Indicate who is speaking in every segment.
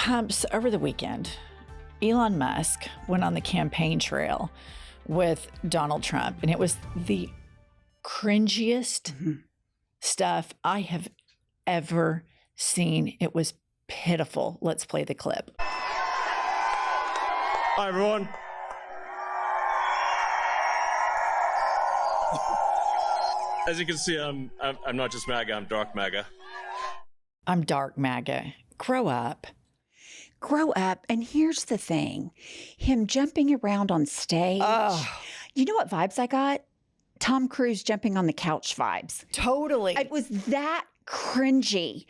Speaker 1: So over the weekend, Elon Musk went on the campaign trail with Donald Trump, and it was the cringiest stuff I have ever seen. It was pitiful. Let's play the clip.
Speaker 2: Hi, everyone. As you can see, I'm not just MAGA, I'm dark MAGA.
Speaker 1: I'm dark MAGA. Grow up.
Speaker 3: Grow up. And here's the thing. Him jumping around on stage.
Speaker 1: Oh.
Speaker 3: You know what vibes I got? Tom Cruise jumping on the couch vibes.
Speaker 1: Totally.
Speaker 3: It was that cringy.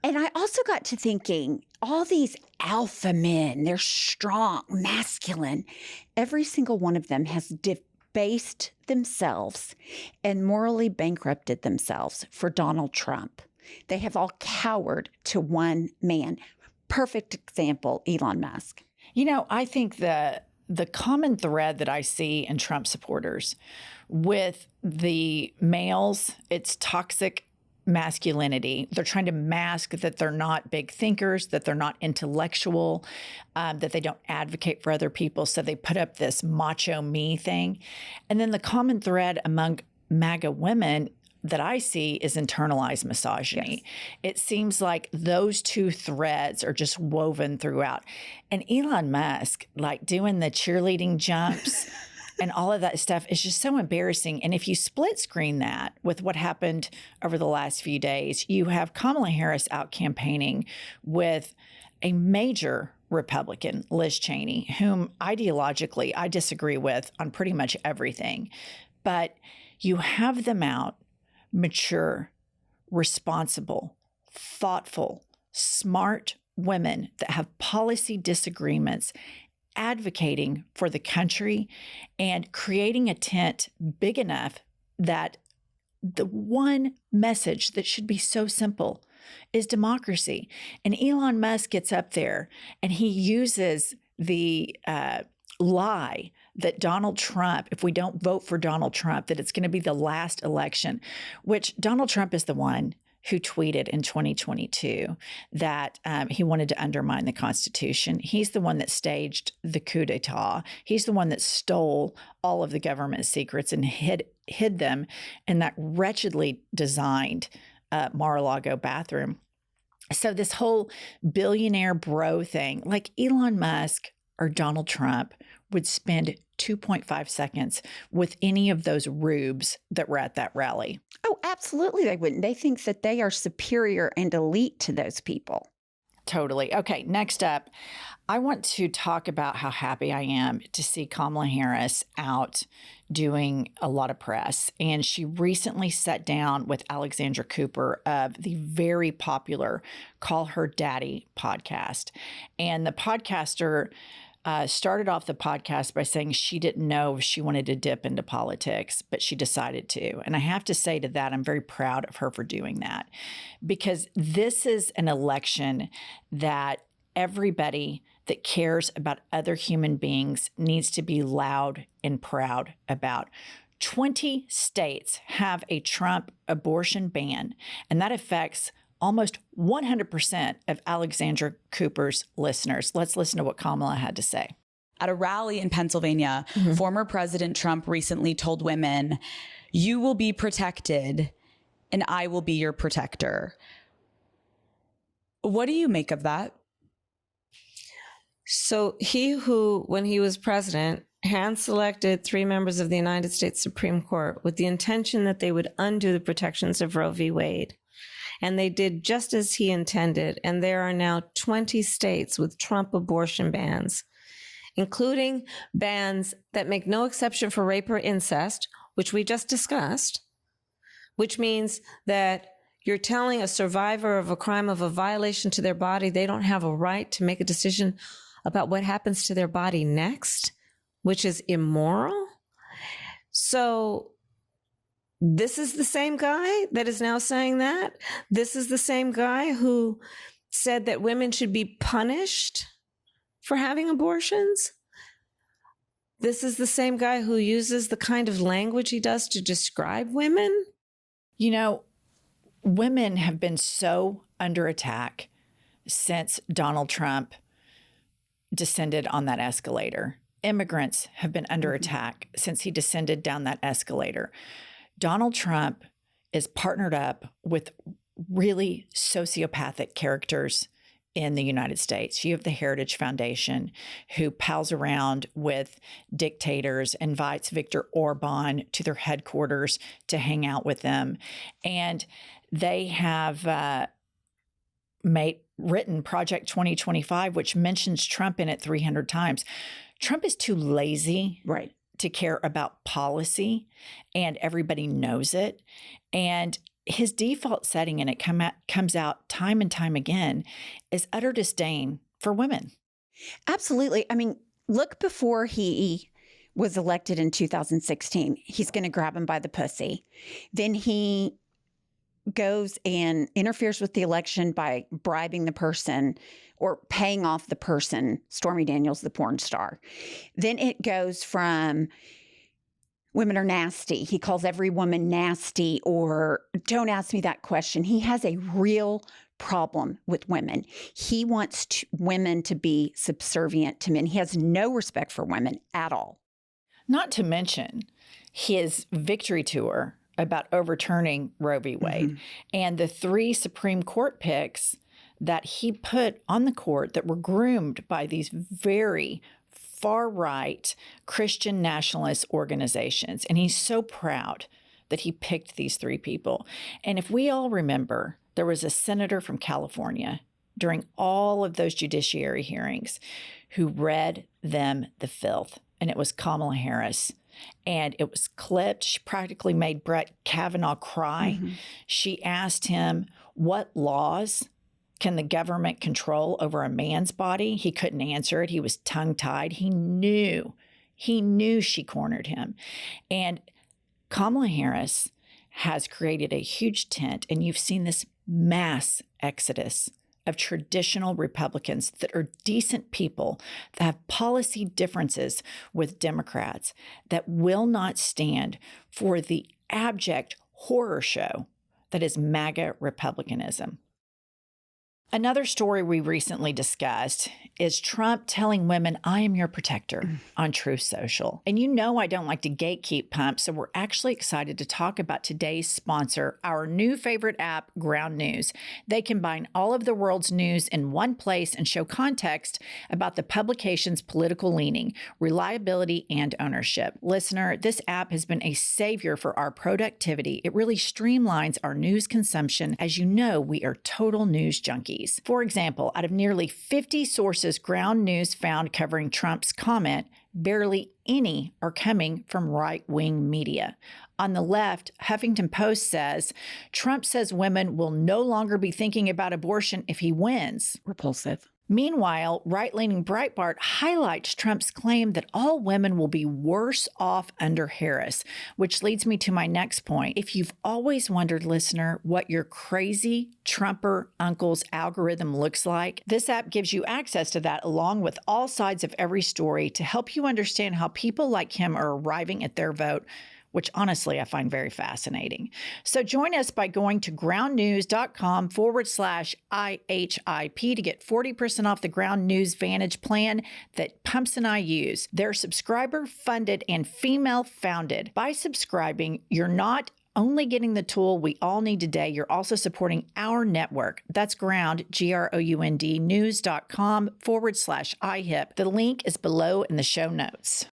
Speaker 3: And I also got to thinking, all these alpha men, they're strong, masculine. Every single one of them has debased themselves and morally bankrupted themselves for Donald Trump. They have all cowered to one man. Perfect example, Elon Musk.
Speaker 1: You know, I think the common thread that I see in Trump supporters with the males, it's toxic masculinity. They're trying to mask that they're not big thinkers, that they're not intellectual, that they don't advocate for other people. So they put up this macho me thing. And then the common thread among MAGA women that I see is internalized misogyny. Yes. It seems like those two threads are just woven throughout. And Elon Musk, like doing the cheerleading jumps and all of that stuff is just so embarrassing. And if you split screen that with what happened over the last few days, you have Kamala Harris out campaigning with a major Republican, Liz Cheney, whom ideologically I disagree with on pretty much everything. But you have them out, mature, responsible, thoughtful, smart women that have policy disagreements, advocating for the country and creating a tent big enough that the one message that should be so simple is democracy. And Elon Musk gets up there and he uses the lie that Donald Trump, if we don't vote for Donald Trump, that it's going to be the last election, which Donald Trump is the one who tweeted in 2022 that he wanted to undermine the Constitution. He's the one that staged the coup d'etat. He's the one that stole all of the government secrets and hid them in that wretchedly designed Mar-a-Lago bathroom. So this whole billionaire bro thing, like Elon Musk or Donald Trump would spend 2.5 seconds with any of those rubes that were at that rally.
Speaker 3: Oh, absolutely they wouldn't. They think that they are superior and elite to those people.
Speaker 1: Totally. Okay, next up, I want to talk about how happy I am to see Kamala Harris out doing a lot of press. And she recently sat down with Alexandra Cooper of the very popular Call Her Daddy podcast. And the podcaster started off the podcast by saying she didn't know if she wanted to dip into politics, but she decided to. And I have to say to that, I'm very proud of her for doing that, because this is an election that everybody that cares about other human beings needs to be loud and proud about. 20 states have a Trump abortion ban, and that affects almost 100% of Alexandra Cooper's listeners. Let's listen to what Kamala had to say.
Speaker 4: At a rally in Pennsylvania, former President Trump recently told women, "You will be protected and I will be your protector." What do you make of that?
Speaker 5: So he who, when he was president, hand-selected 3 members of the United States Supreme Court with the intention that they would undo the protections of Roe v. Wade. And they did just as he intended. And there are now 20 states with Trump abortion bans, including bans that make no exception for rape or incest, which we just discussed, which means that you're telling a survivor of a crime, of a violation to their body, they don't have a right to make a decision about what happens to their body next, which is immoral. So this is the same guy that is now saying that. This is the same guy who said that women should be punished for having abortions. This is the same guy who uses the kind of language he does to describe women.
Speaker 1: You know, women have been so under attack since Donald Trump descended on that escalator. Immigrants have been under attack since he descended down that escalator. Donald Trump is partnered up with really sociopathic characters in the United States. You have the Heritage Foundation, who pals around with dictators, invites Viktor Orban to their headquarters to hang out with them. And they have written Project 2025, which mentions Trump in it 300 times. Trump is too lazy to care about policy, and everybody knows it. And his default setting, and it comes out time and time again, is utter disdain for women.
Speaker 3: Absolutely. I mean, look before he was elected in 2016. He's going to grab him by the pussy. Then he goes and interferes with the election by bribing the person or paying off the person, Stormy Daniels, the porn star. Then it goes from women are nasty. He calls every woman nasty, or don't ask me that question. He has a real problem with women. He wants women to be subservient to men. He has no respect for women at all.
Speaker 1: Not to mention his victory tour about overturning Roe v. Wade and the 3 Supreme Court picks that he put on the court that were groomed by these very far-right Christian nationalist organizations. And he's so proud that he picked these 3 people. And if we all remember, there was a senator from California during all of those judiciary hearings who read them the filth, and it was Kamala Harris. And it was clipped. She practically made Brett Kavanaugh cry. She asked him, what laws can the government control over a man's body? He couldn't answer it. He was tongue-tied. He knew she cornered him. And Kamala Harris has created a huge tent, and you've seen this mass exodus of traditional Republicans that are decent people that have policy differences with Democrats that will not stand for the abject horror show that is MAGA Republicanism. Another story we recently discussed is Trump telling women, I am your protector on Truth Social. And you know I don't like to gatekeep, Pump, so we're actually excited to talk about today's sponsor, our new favorite app, Ground News. They combine all of the world's news in one place and show context about the publication's political leaning, reliability, and ownership. Listener, this app has been a savior for our productivity. It really streamlines our news consumption. As you know, we are total news junkies. For example, out of nearly 50 sources Ground News found covering Trump's comment, barely any are coming from right-wing media. On the left, Huffington Post says, Trump says women will no longer be thinking about abortion if he wins.
Speaker 3: Repulsive.
Speaker 1: Meanwhile, right-leaning Breitbart highlights Trump's claim that all women will be worse off under Harris, which leads me to my next point. If you've always wondered, listener, what your crazy Trumper uncle's algorithm looks like, this app gives you access to that along with all sides of every story to help you understand how people like him are arriving at their vote, which honestly I find very fascinating. So join us by going to groundnews.com/IHIP to get 40% off the Ground News Vantage plan that Pumps and I use. They're subscriber funded and female founded. By subscribing, you're not only getting the tool we all need today, you're also supporting our network. That's Ground, GROUND, news.com/IHIP. The link is below in the show notes.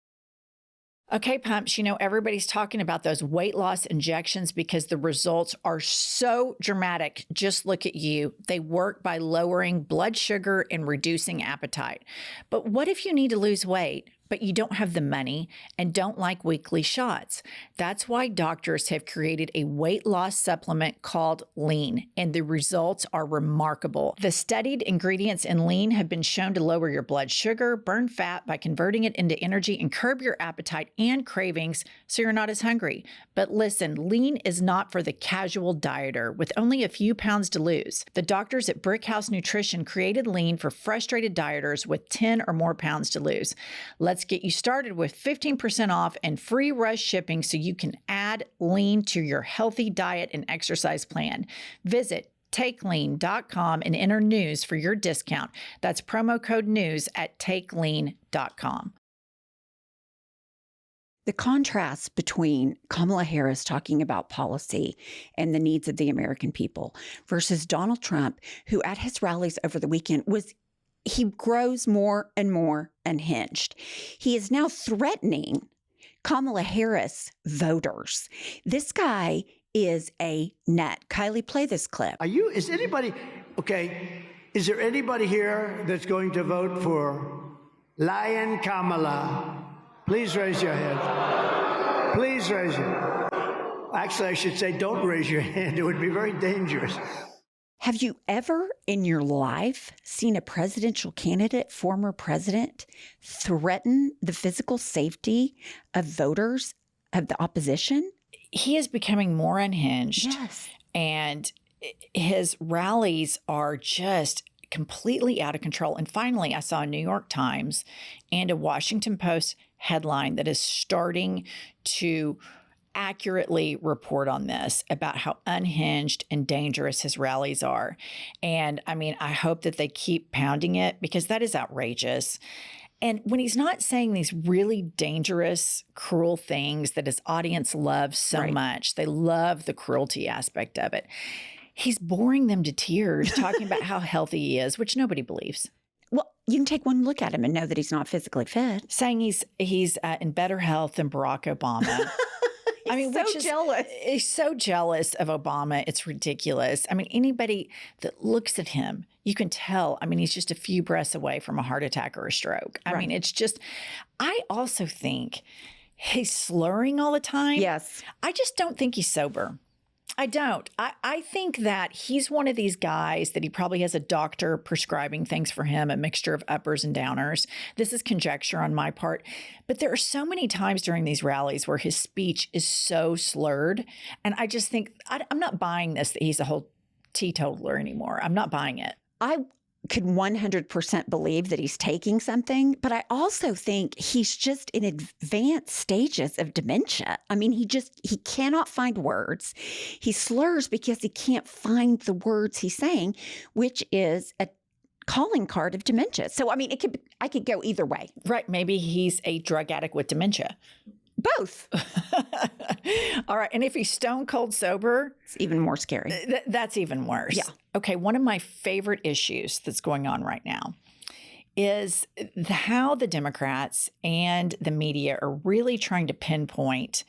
Speaker 1: Okay, Pumps, you know, everybody's talking about those weight loss injections because the results are so dramatic. Just look at you. They work by lowering blood sugar and reducing appetite. But what if you need to lose weight, but you don't have the money and don't like weekly shots? That's why doctors have created a weight loss supplement called Lean, and the results are remarkable. The studied ingredients in Lean have been shown to lower your blood sugar, burn fat by converting it into energy, and curb your appetite and cravings so you're not as hungry. But listen, Lean is not for the casual dieter with only a few pounds to lose. The doctors at BrickHouse Nutrition created Lean for frustrated dieters with 10 or more pounds to lose. Let's get you started with 15% off and free rush shipping so you can add Lean to your healthy diet and exercise plan. Visit TakeLean.com and enter news for your discount. That's promo code news at TakeLean.com.
Speaker 3: The contrast between Kamala Harris talking about policy and the needs of the American people versus Donald Trump, who at his rallies over the weekend he grows more and more unhinged. He is now threatening Kamala Harris voters. This guy is a nut. Kylie, play this clip.
Speaker 6: Is there anybody here that's going to vote for Lion Kamala? Please raise your hand. Please raise your hand. Actually, I should say don't raise your hand. It would be very dangerous.
Speaker 3: Have you ever in your life seen a presidential candidate, former president, threaten the physical safety of voters of the opposition?
Speaker 1: He is becoming more unhinged.
Speaker 3: Yes.
Speaker 1: And his rallies are just completely out of control. And finally, I saw a New York Times and a Washington Post headline that is starting to accurately report on this, about how unhinged and dangerous his rallies are. And I mean, I hope that they keep pounding it, because that is outrageous. And when he's not saying these really dangerous, cruel things that his audience loves so much, they love the cruelty aspect of it, he's boring them to tears, talking about how healthy he is, which nobody believes.
Speaker 3: Well, you can take one look at him and know that he's not physically fit.
Speaker 1: Saying he's in better health than Barack Obama. I mean,
Speaker 3: jealous.
Speaker 1: He's so jealous of Obama. It's ridiculous. I mean, anybody that looks at him, you can tell. I mean, he's just a few breaths away from a heart attack or a stroke. I mean, it's just, I also think he's slurring all the time.
Speaker 3: Yes.
Speaker 1: I just don't think he's sober. I don't. I think that he's one of these guys that he probably has a doctor prescribing things for him, a mixture of uppers and downers. This is conjecture on my part. But there are so many times during these rallies where his speech is so slurred. And I just think, I'm not buying this, that he's a whole teetotaler anymore. I'm not buying it.
Speaker 3: I could 100% believe that he's taking something, but I also think he's just in advanced stages of dementia. I mean, he cannot find words. He slurs because he can't find the words he's saying, which is a calling card of dementia. So, I mean, I could go either way.
Speaker 1: Right. Maybe he's a drug addict with dementia.
Speaker 3: Both.
Speaker 1: All right. And if he's stone cold sober,
Speaker 3: it's even more scary.
Speaker 1: That's even worse.
Speaker 3: Yeah.
Speaker 1: Okay. One of my favorite issues that's going on right now is how the Democrats and the media are really trying to pinpoint,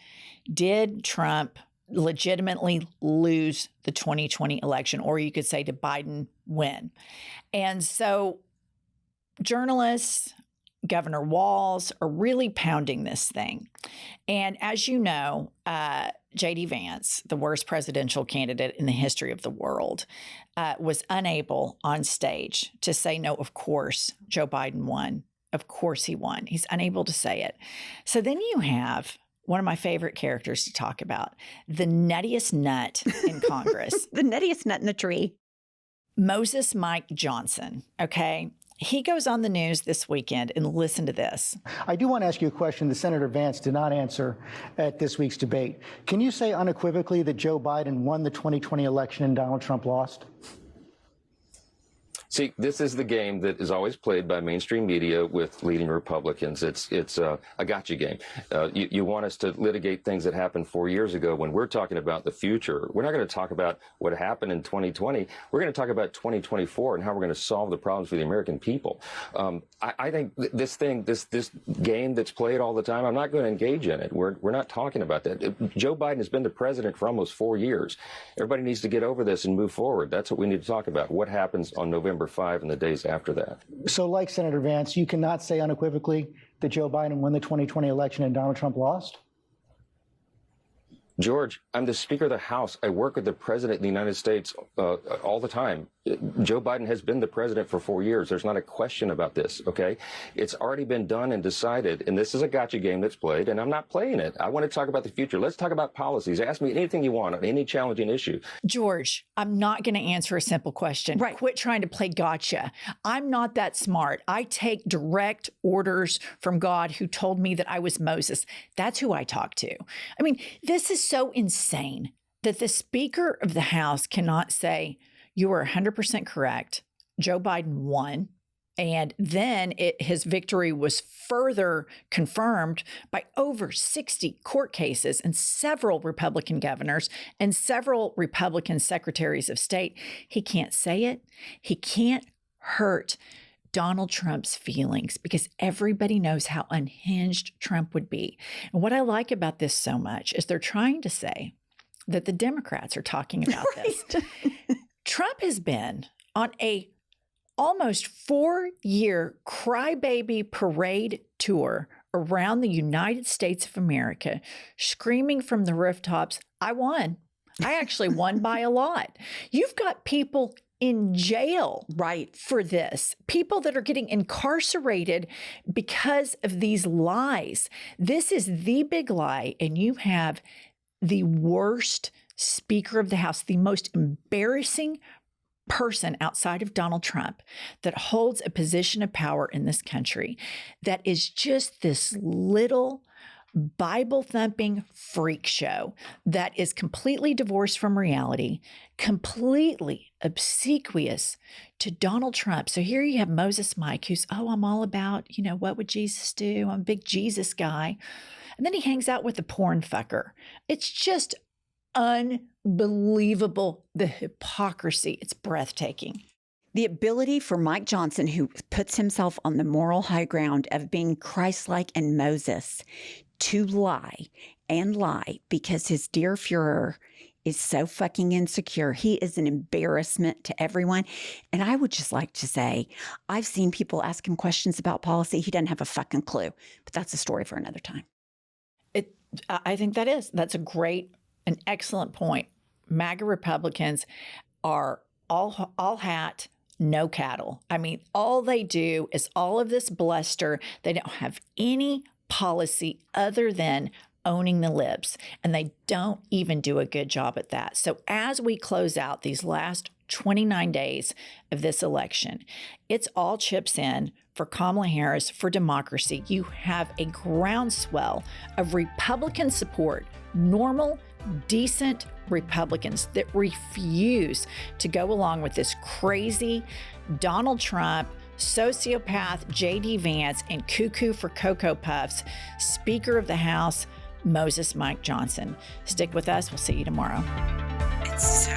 Speaker 1: did Trump legitimately lose the 2020 election? Or you could say, did Biden win? And so journalists, Governor Walz are really pounding this thing. And as you know, J.D. Vance, the worst presidential candidate in the history of the world, was unable on stage to say, no, of course, Joe Biden won. Of course he won. He's unable to say it. So then you have one of my favorite characters to talk about, the nuttiest nut in Congress.
Speaker 3: The nuttiest nut in the tree.
Speaker 1: Moses Mike Johnson, okay? He goes on the news this weekend, and listen to this.
Speaker 7: I do want to ask you a question that Senator Vance did not answer at this week's debate. Can you say unequivocally that Joe Biden won the 2020 election and Donald Trump lost?
Speaker 8: See, this is the game that is always played by mainstream media with leading Republicans. It's a gotcha game. You want us to litigate things that happened 4 years ago when we're talking about the future. We're not going to talk about what happened in 2020. We're going to talk about 2024 and how we're going to solve the problems for the American people. I think this game that's played all the time, I'm not going to engage in it. We're not talking about that. Joe Biden has been the president for almost 4 years. Everybody needs to get over this and move forward. That's what we need to talk about. What happens on November 5 and the days after that.
Speaker 7: So like Senator Vance, you cannot say unequivocally that Joe Biden won the 2020 election and Donald Trump lost?
Speaker 8: George, I'm the Speaker of the House. I work with the President of the United States all the time. Joe Biden has been the president for 4 years. There's not a question about this, okay? It's already been done and decided, and this is a gotcha game that's played, and I'm not playing it. I want to talk about the future. Let's talk about policies. Ask me anything you want on any challenging issue.
Speaker 1: George, I'm not going to answer a simple question.
Speaker 3: Right.
Speaker 1: Quit trying to play gotcha. I'm not that smart. I take direct orders from God, who told me that I was Moses. That's who I talk to. I mean, this is so insane that the Speaker of the House cannot say, You are 100% correct. Joe Biden won. And then his victory was further confirmed by over 60 court cases and several Republican governors and several Republican secretaries of state. He can't say it. He can't hurt Donald Trump's feelings because everybody knows how unhinged Trump would be. And what I like about this so much is they're trying to say that the Democrats are talking about this. Trump has been on a almost 4-year crybaby parade tour around the United States of America, screaming from the rooftops, I won. I actually won by a lot. You've got people in jail for this, people that are getting incarcerated because of these lies. This is the big lie, and you have the worst Speaker of the House, the most embarrassing person outside of Donald Trump that holds a position of power in this country that is just this little Bible-thumping freak show that is completely divorced from reality, completely obsequious to Donald Trump. So here you have Moses Mike, who's, I'm all about, what would Jesus do? I'm a big Jesus guy. And then he hangs out with the porn fucker. It's just unbelievable, the hypocrisy. It's breathtaking.
Speaker 3: The ability for Mike Johnson, who puts himself on the moral high ground of being Christ-like and Moses, to lie because his dear Fuhrer is so fucking insecure. He is an embarrassment to everyone. And I would just like to say, I've seen people ask him questions about policy. He doesn't have a fucking clue, but that's a story for another time.
Speaker 1: I think that's an excellent point. MAGA Republicans are all hat, no cattle. I mean, all they do is all of this bluster. They don't have any policy other than owning the libs, and they don't even do a good job at that. So as we close out these last 29 days of this election, it's all chips in for Kamala Harris for democracy. You have a groundswell of Republican support, normal, decent Republicans that refuse to go along with this crazy Donald Trump, sociopath J.D. Vance, and cuckoo for Cocoa Puffs, Speaker of the House, Moses Mike Johnson. Stick with us. We'll see you tomorrow.
Speaker 9: It's so